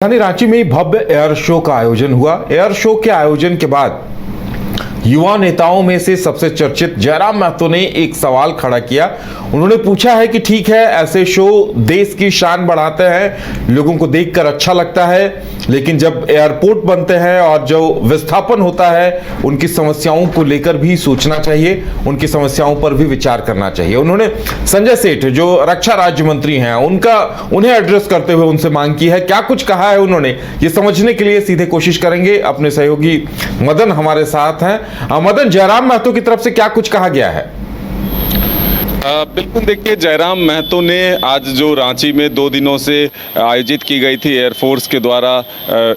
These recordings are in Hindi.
राजधानी रांची में भव्य एयर शो का आयोजन हुआ। एयर शो के आयोजन के बाद युवा नेताओं में से सबसे चर्चित जयराम महतो ने एक सवाल खड़ा किया। उन्होंने पूछा है कि ठीक है, ऐसे शो देश की शान बढ़ाते हैं, लोगों को देखकर अच्छा लगता है, लेकिन जब एयरपोर्ट बनते हैं और जो विस्थापन होता है, उनकी समस्याओं को लेकर भी सोचना चाहिए, उनकी समस्याओं पर भी विचार करना चाहिए। उन्होंने संजय सेठ जो रक्षा राज्य मंत्री हैं उन्हें एड्रेस करते हुए उनसे मांग की है। क्या कुछ कहा है उन्होंने, ये समझने के लिए सीधे कोशिश करेंगे। अपने सहयोगी मदन हमारे साथ हैं। मदन, जयराम महतो की तरफ से क्या कुछ कहा गया है? बिल्कुल, देखिए, जयराम महतो ने आज जो रांची में 2 दिनों से आयोजित की गई थी एयरफोर्स के द्वारा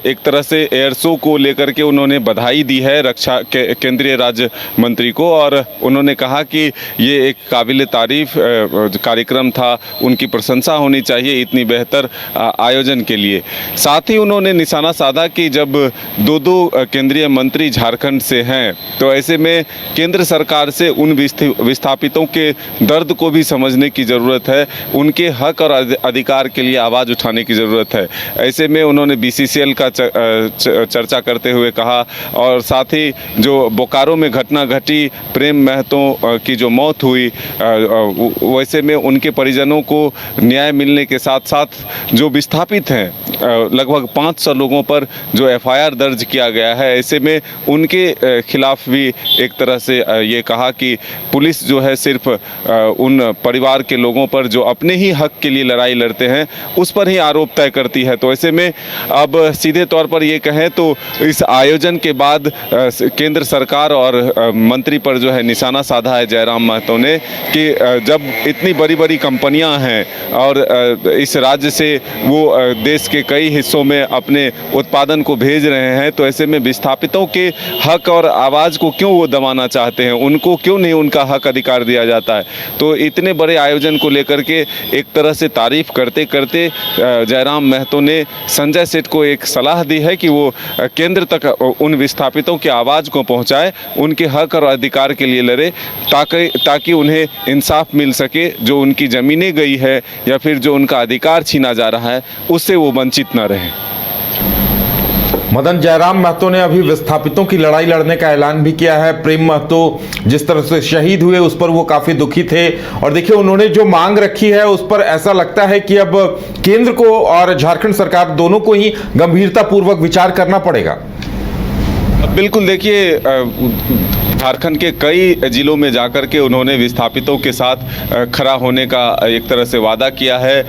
एक तरह से एयर शो को लेकर के उन्होंने बधाई दी है रक्षा केंद्रीय राज्य मंत्री को, और उन्होंने कहा कि ये एक काबिल तारीफ कार्यक्रम था, उनकी प्रशंसा होनी चाहिए इतनी बेहतर आयोजन के लिए। साथ ही उन्होंने निशाना साधा कि जब 2 केंद्रीय मंत्री झारखंड से हैं, तो ऐसे में केंद्र सरकार से उन विस्थापितों के दर्द को भी समझने की ज़रूरत है, उनके हक और अधिकार के लिए आवाज़ उठाने की ज़रूरत है। ऐसे में उन्होंने बीसीसीएल का चर्चा करते हुए कहा, और साथ ही जो बोकारो में घटना घटी, प्रेम महतो की जो मौत हुई, वैसे में उनके परिजनों को न्याय मिलने के साथ साथ जो विस्थापित हैं लगभग 500 लोगों पर जो एफआईआर दर्ज किया गया है, ऐसे में उनके खिलाफ भी एक तरह से ये कहा कि पुलिस जो है सिर्फ उन परिवार के लोगों पर जो अपने ही हक के लिए लड़ाई लड़ते हैं उस पर ही आरोप तय करती है। तो ऐसे में अब सीधे तौर पर ये कहें तो इस आयोजन के बाद केंद्र सरकार और मंत्री पर जो है निशाना साधा है जयराम महतो ने कि जब इतनी बड़ी बड़ी कंपनियां हैं और इस राज्य से वो देश के कई हिस्सों में अपने उत्पादन को भेज रहे हैं, तो ऐसे में विस्थापितों के हक और आवाज़ को क्यों वो दबाना चाहते हैं, उनको क्यों नहीं उनका हक अधिकार दिया जाता है। तो इतने बड़े आयोजन को लेकर के एक तरह से तारीफ करते करते जयराम महतो ने संजय सेठ को एक सलाह दी है कि वो केंद्र तक उन विस्थापितों की आवाज़ को पहुंचाए, उनके हक और अधिकार के लिए लड़े, ताकि उन्हें इंसाफ मिल सके, जो उनकी ज़मीनें गई है या फिर जो उनका अधिकार छीना जा रहा है उससे वो वंचित न रहे। मदन, जयराम महतो ने अभी विस्थापितों की लड़ाई लड़ने का ऐलान भी किया है। प्रेम महतो जिस तरह से शहीद हुए उस पर वो काफी दुखी थे, और देखिए उन्होंने जो मांग रखी है उस पर ऐसा लगता है कि अब केंद्र को और झारखंड सरकार दोनों को ही गंभीरतापूर्वक विचार करना पड़ेगा। बिल्कुल, देखिए, झारखंड के कई जिलों में जाकर के उन्होंने विस्थापितों के साथ खड़ा होने का एक तरह से वादा किया है।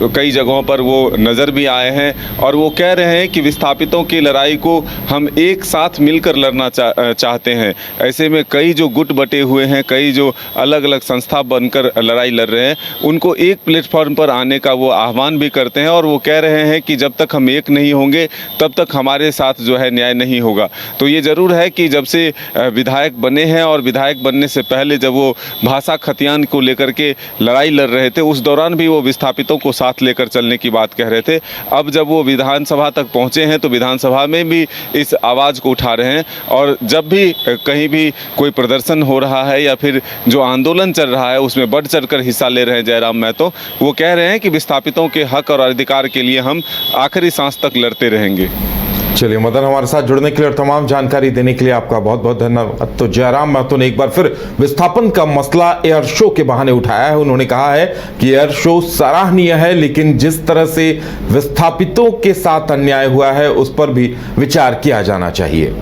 कई जगहों पर वो नज़र भी आए हैं और वो कह रहे हैं कि विस्थापितों की लड़ाई को हम एक साथ मिलकर लड़ना चाहते हैं। ऐसे में कई जो गुट बटे हुए हैं, कई जो अलग अलग संस्था बनकर लड़ाई लड़ रहे हैं, उनको एक प्लेटफॉर्म पर आने का वो आह्वान भी करते हैं, और वो कह रहे हैं कि जब तक हम एक नहीं होंगे तब तक हमारे साथ जो है न्याय नहीं होगा। तो ये ज़रूर है कि जब से विधायक बने हैं और विधायक बनने से पहले जब वो भाषा खतियान को लेकर के लड़ाई लड़ रहे थे, उस दौरान भी वो विस्थापितों को साथ लेकर चलने की बात कह रहे थे। अब जब वो विधानसभा तक पहुंचे हैं तो विधानसभा में भी इस आवाज़ को उठा रहे हैं, और जब भी कहीं भी कोई प्रदर्शन हो रहा है या फिर जो आंदोलन चल रहा है उसमें बढ़ चढ़कर हिस्सा ले रहे हैं जयराम महतो। वो कह रहे हैं कि विस्थापितों के हक और अधिकार के लिए हम आखिरी सांस तक लड़ते रहेंगे। चलिए मदन, हमारे साथ जुड़ने के लिए और तमाम जानकारी देने के लिए आपका बहुत बहुत धन्यवाद। तो जयराम महतो ने एक बार फिर विस्थापन का मसला एयर शो के बहाने उठाया है। उन्होंने कहा है कि एयर शो सराहनीय है, लेकिन जिस तरह से विस्थापितों के साथ अन्याय हुआ है उस पर भी विचार किया जाना चाहिए।